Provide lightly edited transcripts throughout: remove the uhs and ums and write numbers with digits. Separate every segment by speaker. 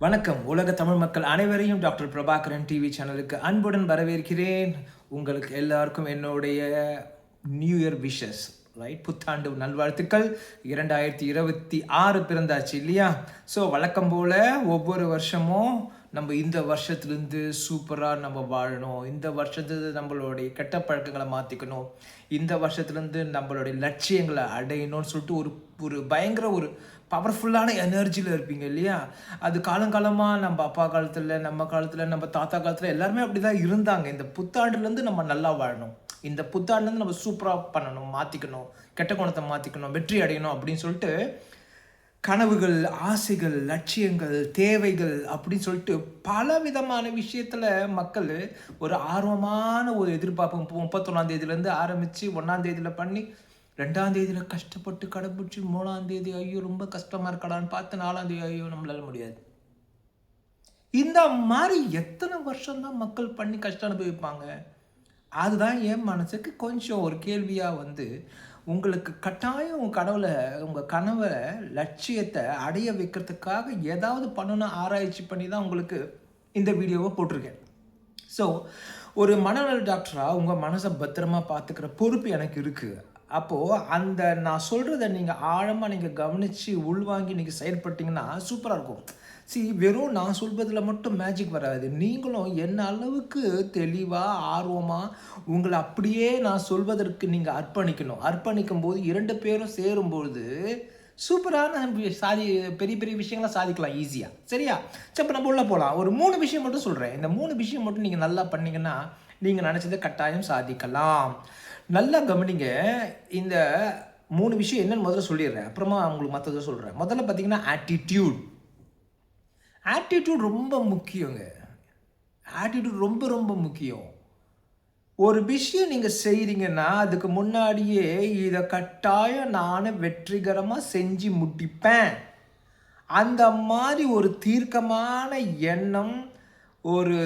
Speaker 1: வணக்கம். உலக தமிழ் மக்கள் அனைவரையும் டாக்டர் பிரபாகரன் டிவி சேனலுக்கு அன்புடன் வரவேற்கிறேன். உங்களுக்கு எல்லாருக்கும் என்னுடைய நியூ இயர் விஷஸ், ரைட்? புத்தாண்டு நல்வாழ்த்துக்கள். 2026 பிறந்தாச்சு இல்லையா? ஸோ வழக்கம் போல் ஒவ்வொரு வருஷமும் நம்ம இந்த வருஷத்துலேருந்து சூப்பராக நம்ம வாழணும், இந்த வருஷத்துல நம்மளுடைய கெட்ட பழக்கங்களை மாற்றிக்கணும், இந்த வருஷத்துலேருந்து நம்மளுடைய லட்சியங்களை அடையணும்னு சொல்லிட்டு ஒரு ஒரு பயங்கர ஒரு பவர்ஃபுல்லான எனர்ஜியில் இருப்பீங்க இல்லையா? அது காலங்காலமாக நம்ம அப்பா காலத்தில், நம்ம காலத்தில், நம்ம தாத்தா காலத்தில் எல்லாருமே அப்படி தான் இருந்தாங்க. இந்த புத்தாண்டுலேருந்து நம்ம நல்லா வாழணும், இந்த புத்தாண்டுலேருந்து நம்ம சூப்பராக பண்ணணும், மாற்றிக்கணும், கெட்ட குணத்தை மாற்றிக்கணும், வெற்றி அடையணும் அப்படின்னு சொல்லிட்டு கனவுகள், ஆசைகள், லட்சியங்கள், தேவைகள் அப்படின்னு சொல்லிட்டு பல விதமான விஷயத்தில் மக்கள் ஒரு ஆர்வமான ஒரு எதிர்பார்ப்பு 31ஆம் தேதியிலேருந்து ஆரம்பித்து 1ஆம் தேதியில் பண்ணி 2ஆம் தேதியில் கஷ்டப்பட்டு கடைப்பிடிச்சி 3ஆம் தேதி ஐயோ ரொம்ப கஷ்டமாக இருக்கடான்னு பார்த்து 4ஆம் தேதி ஐயோ நம்மளால முடியாது. இந்த மாதிரி எத்தனை வருஷம்தான் மக்கள் பண்ணி கஷ்டம் அனுபவிப்பாங்க? அதுதான் என் மனசுக்கு கொஞ்சம் ஒரு கேள்வியாக உங்களுக்கு கட்டாயம் உங்கள் கனவை லட்சியத்தை அடைய வைக்கிறதுக்காக ஏதாவது பண்ணணும் ஆராய்ச்சி பண்ணி தான் உங்களுக்கு இந்த வீடியோவை போட்டிருக்கேன். ஸோ ஒரு மனநல டாக்டராக உங்கள் மனசை பத்திரமா பார்த்துக்கிற பொறுப்பு எனக்கு இருக்குது. அப்போது நான் சொல்கிறத நீங்கள் ஆழமாக நீங்கள் கவனித்து உள்வாங்கி நீங்கள் செயல்பட்டீங்கன்னா சூப்பராக இருக்கும். வெறும் நான் சொல்வதில் மட்டும் மேஜிக் வராது. நீங்களும் என்ன அளவுக்கு தெளிவாக ஆர்வமாக உங்களை அப்படியே நான் சொல்வதற்கு நீங்கள் அர்ப்பணிக்கும் போது 2 பேரும் சேரும்பொழுது சூப்பரான பெரிய பெரிய விஷயங்களை சாதிக்கலாம் ஈஸியாக. சரியா? சரி, இப்போ நம்ம உள்ள போகலாம். ஒரு 3 விஷயம் மட்டும் சொல்கிறேன். இந்த 3 விஷயம் மட்டும் நீங்கள் நல்லா பண்ணிங்கன்னா நீங்கள் நினச்சதை கட்டாயம் சாதிக்கலாம். நல்லா கவனிங்க. இந்த 3 விஷயம் என்னன்னு முதல்ல சொல்லிடுறேன், அப்புறமா உங்களுக்கு மற்றதை சொல்கிறேன். முதல்ல பார்த்தீங்கன்னா ஆட்டிடியூட் ரொம்ப முக்கியங்க. ஆட்டிடியூட் ரொம்ப ரொம்ப முக்கியம். ஒரு விஷயம் நீங்கள் செய்கிறீங்கன்னா அதுக்கு முன்னாடியே இதை கட்டாயம் நான் வெற்றிகரமாக செஞ்சு முடிப்பேன், அந்த மாதிரி ஒரு தீர்க்கமான எண்ணம், ஒரு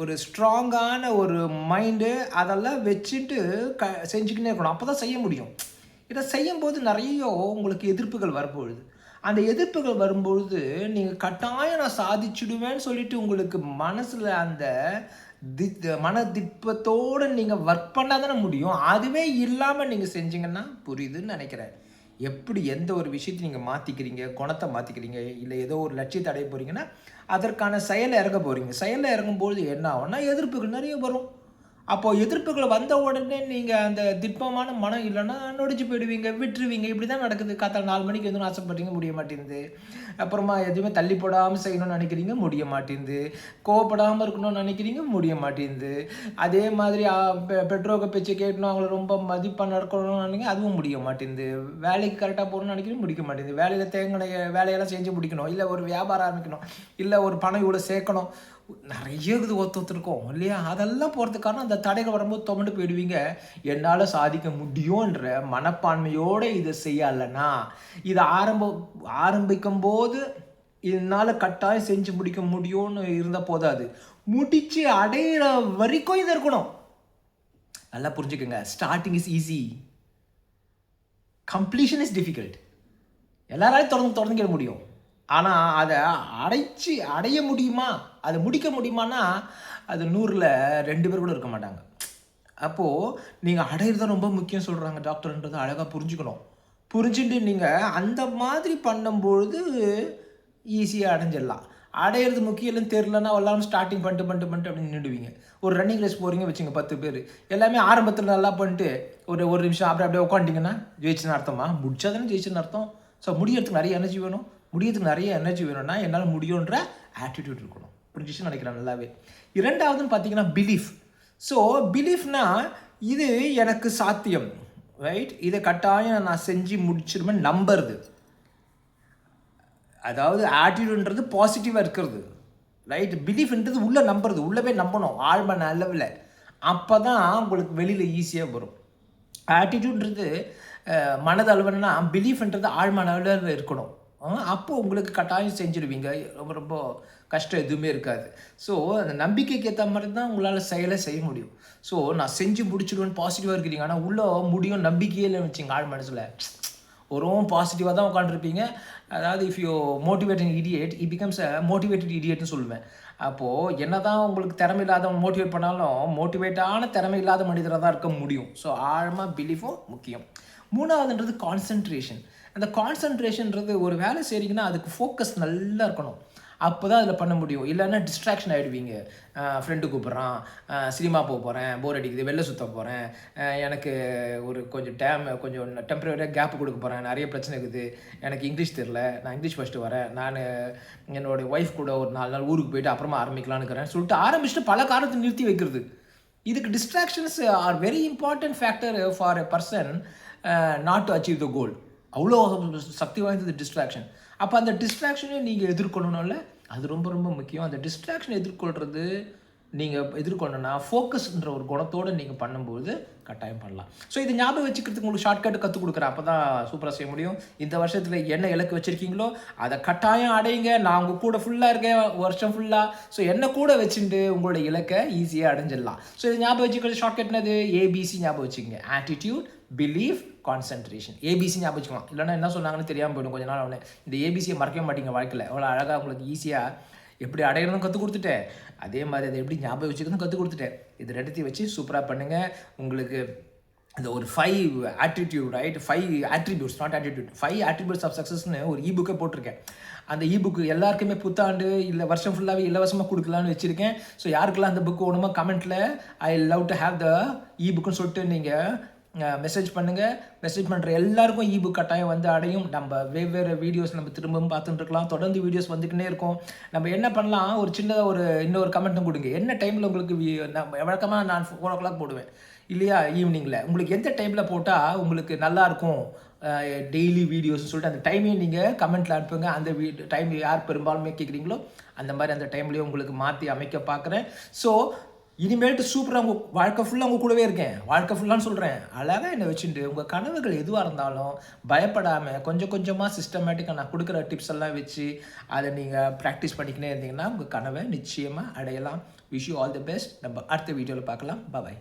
Speaker 1: ஒரு ஸ்ட்ராங்கான ஒரு மைண்டு, அதெல்லாம் வச்சுட்டு செஞ்சுக்கிட்டே இருக்கணும். அப்போ தான் செய்ய முடியும். இதை செய்யும்போது நிறைய உங்களுக்கு எதிர்ப்புகள் வரப்போகுது. அந்த எதிர்ப்புகள் வரும்பொழுது நீங்கள் கட்டாயம் நான் சாதிச்சுடுவேன்னு சொல்லிட்டு உங்களுக்கு மனசில் அந்த மனதிற்பத்தோடு நீங்கள் ஒர்க் பண்ணால் தானே முடியும். அதுவே இல்லாமல் நீங்கள் செஞ்சீங்கன்னா புரியுதுன்னு நினைக்கிறேன். எப்படி எந்த ஒரு விஷயத்தை நீங்கள் மாற்றிக்கிறீங்க, குணத்தை மாற்றிக்கிறீங்க, இல்லை ஏதோ ஒரு லட்சியத்தை அடைய போகிறீங்கன்னா அதற்கான செயலில் இறங்க போகிறீங்க. செயலில் இறங்கும்போது என்ன ஆகும்னா எதிர்ப்புகள் நிறைய வரும். அப்போது எதிர்ப்புகள் வந்த உடனே நீங்கள் அந்த திட்பமான மனம் இல்லைன்னா நொடிச்சு போயிடுவீங்க, விட்டுருவீங்க. இப்படி தான் நடக்குது. காத்தால் 4 மணிக்கு எதுவும் ஆசைப்படுறீங்க, முடிய மாட்டேங்குது. அப்புறமா எதுவுமே தள்ளி போடாமல் செய்யணும்னு நினைக்கிறீங்க, முடிய மாட்டேங்குது. கோவப்படாமல் இருக்கணும்னு நினைக்கிறீங்க, முடிய மாட்டேங்குது. அதே மாதிரி பெற்றோர்கள் பேச்சு கேட்கணும், அவங்கள ரொம்ப மதிப்பாக நடக்கணும்னு நினைக்கிறீங்க, அதுவும் முடிய மாட்டேங்குது. வேலைக்கு கரெக்டாக போகணும்னு நினைக்கிறீங்க, முடிக்க மாட்டேங்குது. வேலையில் வேலையெல்லாம் செஞ்சு முடிக்கணும், இல்லை ஒரு வியாபாரம் ஆரம்பிக்கணும், இல்லை ஒரு பணம் இவ்வளோ சேர்க்கணும், நிறைய இது ஒத்துருக்கோம் இல்லையா? அதெல்லாம் போகிறதுக்கான அந்த தடைகள் வரும்போது தொமண்டு போயிடுவீங்க. என்னால் சாதிக்க முடியும்ன்ற மனப்பான்மையோடு இதை செய்யலைன்னா, இதை ஆரம்பிக்கும் போது இதனால் கட்டாயம் செஞ்சு முடிக்க முடியும்னு இருந்தால் போதாது, முடிச்சு அடையிற வரைக்கும் இது இருக்கணும். நல்லா புரிஞ்சுக்கோங்க. Starting is easy, completion is difficult. எல்லாராலையும் தொடர்ந்துக்க முடியும். ஆனால் அதை அடைய முடியுமா, அதை முடிக்க முடியுமானா அது 100ல் 2 பேர் கூட இருக்க மாட்டாங்க. அப்போது நீங்கள் அடையிறது ரொம்ப முக்கியம் சொல்கிறாங்க டாக்டர்ன்றது அழகாக புரிஞ்சுக்கணும். புரிஞ்சுட்டு நீங்கள் அந்த மாதிரி பண்ணும்பொழுது ஈஸியாக அடைஞ்சிடலாம். அடையிறது முக்கியம் இல்லைன்னு தெரிலன்னா எல்லாரும் ஸ்டார்டிங் பண்ணிட்டு அப்படின்னு நின்றுடுவீங்க. ஒரு ரன்னிங் ரேஸ் போகிறீங்க வச்சுங்க, 10 பேர் எல்லாமே ஆரம்பத்தில் நல்லா பண்ணிட்டு ஒரு நிமிஷம் அப்படியே உட்காந்துட்டிங்கன்னா ஜெயிச்சுன்னு அர்த்தமா? முடிச்சா தானே ஜெயிச்சுன்னு அர்த்தம். ஸோ முடியறதுக்கு நிறைய எனர்ஜி வேணும். வேணும்னா என்னால் முடியுன்ற ஆட்டிடியூட் இருக்கணும். புரிஞ்சிச்சுன்னு நினைக்கிறேன் நல்லாவே. 2வதுன்னு பார்த்தீங்கன்னா பிலீஃப். ஸோ பிலீஃப்னா இது எனக்கு சாத்தியம், ரைட்? இதை கட்டாயம் நான் செஞ்சு முடிச்சிருவேன் நம்புறது. அதாவது ஆட்டிடியூட்ன்றது பாசிட்டிவாக இருக்கிறது, ரைட்? பிலீஃப்ன்றது உள்ளே நம்புறது, உள்ளே போய் நம்பணும் ஆழ்ம அளவில். அப்போ தான் உங்களுக்கு வெளியில் ஈஸியாக வரும். ஆட்டிடியூட்ன்றது மனதளவுன்னா, பிலீஃப்ன்றது ஆழ்ம அளவில் இருக்கணும். அப்போது உங்களுக்கு கட்டாயம் செஞ்சுடுவீங்க. ரொம்ப ரொம்ப கஷ்டம் எதுவுமே இருக்காது. ஸோ அந்த நம்பிக்கைக்கு ஏற்ற மாதிரி தான் உங்களால் செய்ய முடியும். ஸோ நான் செஞ்சு முடிச்சிடுவேன்னு பாசிட்டிவாக இருக்கிறீங்க, ஆனால் உள்ளே முடியும் நம்பிக்கையே இல்லைன்னு வச்சுங்க. ஆழ் மனசில் ஒரு பாசிட்டிவாக தான் உட்காந்துருப்பீங்க. அதாவது if you motivate an idiot it becomes a motivated இடியேட்னு சொல்லுவேன். அப்போது என்னதான் உங்களுக்கு திறமை இல்லாதவங்க மோட்டிவேட் பண்ணாலும் மோட்டிவேட்டான திறமை இல்லாத மனிதராக தான் இருக்க முடியும். ஸோ ஆழமாக பிலீஃபும் முக்கியம். மூணாவதுன்றது கான்சன்ட்ரேஷன். அந்த கான்சன்ட்ரேஷன்றது ஒரு வேலை செய்கிறீங்கன்னா அதுக்கு ஃபோக்கஸ் நல்லா இருக்கணும். அப்போ தான் அதில் பண்ண முடியும். இல்லைன்னா டிஸ்ட்ராக்ஷன் ஆகிடுவீங்க. ஃப்ரெண்டு கூப்பிட்றான், சினிமா போக போகிறேன், போர் அடிக்குது, வெளில சுற்ற போகிறேன், எனக்கு ஒரு கொஞ்சம் கொஞ்சம் டெம்பரரியாக கேப் கொடுக்க போகிறேன், நிறைய பிரச்சனை இருக்குது, எனக்கு இங்கிலீஷ் தெரில, நான் இங்கிலீஷ் ஃபஸ்ட்டு வரேன், நான் என்னோடய ஒய்ஃப் கூட ஒரு 4 நாள் ஊருக்கு போயிட்டு அப்புறமா ஆரம்பிக்கலான்னு இருக்கிறேன் சொல்லிட்டு ஆரம்பிச்சுட்டு பல காரணத்தை நிறுத்தி வைக்கிறது. இதுக்கு distractions are very important factor for a person not to achieve the goal. அவ்வளோ சக்தி வாய்ந்தது டிஸ்ட்ராக்ஷன். அப்போ அந்த டிஸ்ட்ராக்ஷனையும் நீங்கள் எதிர்கொள்ளணும்ல, அது ரொம்ப ரொம்ப முக்கியம். அந்த டிஸ்ட்ராக்ஷனை எதிர்கொள்கிறது நீங்கள் எதிர்கொள்ளணும்னா ஃபோக்கஸ்ன்ற ஒரு குணத்தோடு நீங்கள் பண்ணும்போது கட்டாயம் பண்ணலாம். ஸோ இது ஞாபகம் வச்சுக்கிறதுக்கு உங்களுக்கு ஷார்ட்கட் கற்றுக் கொடுக்குறேன். அப்போ தான் சூப்பராக செய்ய முடியும். இந்த வருஷத்தில் என்ன இலக்கு வச்சுருக்கீங்களோ அதை கட்டாயம் அடையுங்க. நான் உங்கள் கூட ஃபுல்லாக இருக்கேன் வருஷம் ஃபுல்லாக. ஸோ என்ன கூட வச்சுட்டு உங்களோட இலக்கை ஈஸியாக அடைஞ்சிடலாம். ஸோ இது ஞாபகம் வச்சுக்கிறது ஷார்ட்கட் என்னது? ஏபிசி ஞாபகம் வச்சுக்கோங்க. Attitude, belief, concentration. ஏபிசி ஞாபகம் வச்சுக்கலாம். இல்லைன்னா என்ன சொன்னாங்கன்னு தெரியாமல் போய்டும் கொஞ்ச நாள். ஒன்று இந்த ஏபிசியை மறக்கவே மாட்டீங்க வாழ்க்கையில். அவ்வளோ அழகாக உங்களுக்கு ஈஸியாக எப்படி அடையணும்னு கற்றுக் கொடுத்துட்டேன். அதே மாதிரி அதை எப்படி ஞாபகம் வச்சுக்கணும் கற்றுக் கொடுத்துட்டேன். இது ரெண்டுத்தையும் வச்சு சூப்பராக பண்ணுங்கள். உங்களுக்கு இந்த ஒரு 5 attitude, right, 5 attributes, not attitude, 5 attributes of சக்ஸஸ்னு ஒரு இபுக்கை போட்டிருக்கேன். அந்த இபுக்கு எல்லாருக்குமே புத்தாண்டு இல்லை வருஷம் ஃபுல்லாகவே இலவசமாக கொடுக்கலான்னு வச்சுருக்கேன். ஸோ யாருக்கெல்லாம் அந்த புக்கு வேணுமோ கமெண்ட்டில் I love to have the இபுக்குன்னு சொல்லிட்டு நீங்கள் மெசேஜ் பண்ணுங்கள். மெசேஜ் பண்ணுற எல்லாருக்கும் இபுக் கட்டாயம் வந்து அடையும். நம்ம வெவ்வேறு வீடியோஸ் நம்ம திரும்பவும் பார்த்துட்டு இருக்கலாம். தொடர்ந்து வீடியோஸ் வந்துக்கிட்டே இருக்கும். நம்ம என்ன பண்ணலாம், ஒரு சின்னதாக இன்னொரு கமெண்ட்டும் கொடுங்க. என்ன டைமில் உங்களுக்கு நம்ம வழக்கமாக நான் 4 o'clock போடுவேன் இல்லையா, ஈவினிங்கில். உங்களுக்கு எந்த டைமில் போட்டால் உங்களுக்கு நல்லாயிருக்கும் டெய்லி வீடியோஸ்னு சொல்லிட்டு அந்த டைமையும் நீங்கள் கமெண்ட்டில் அனுப்புங்க. அந்த டைம் யார் பெரும்பாலுமே கேட்குறீங்களோ அந்த மாதிரி அந்த டைம்லேயும் உங்களுக்கு மாற்றி அமைக்க பார்க்குறேன். ஸோ இனிமேல்ட்டு சூப்பராக உங்கள் வாழ்க்கை ஃபுல்லாக உங்கள் கூடவே இருக்கேன். வாழ்க்கை ஃபுல்லான்னு சொல்கிறேன். அழகாக என்னை வச்சுட்டு உங்கள் கனவுகள் எதுவாக இருந்தாலும் பயப்படாமல் கொஞ்சம் கொஞ்சமாக சிஸ்டமேட்டிக்காக நான் கொடுக்குற டிப்ஸ் எல்லாம் வச்சு அதை நீங்கள் ப்ராக்டிஸ் பண்ணிக்கினே இருந்தீங்கன்னா உங்கள் கனவை நிச்சயமாக அடையலாம். Wish you all the best. நம்ம அடுத்த வீடியோவில் பார்க்கலாம். பாய்.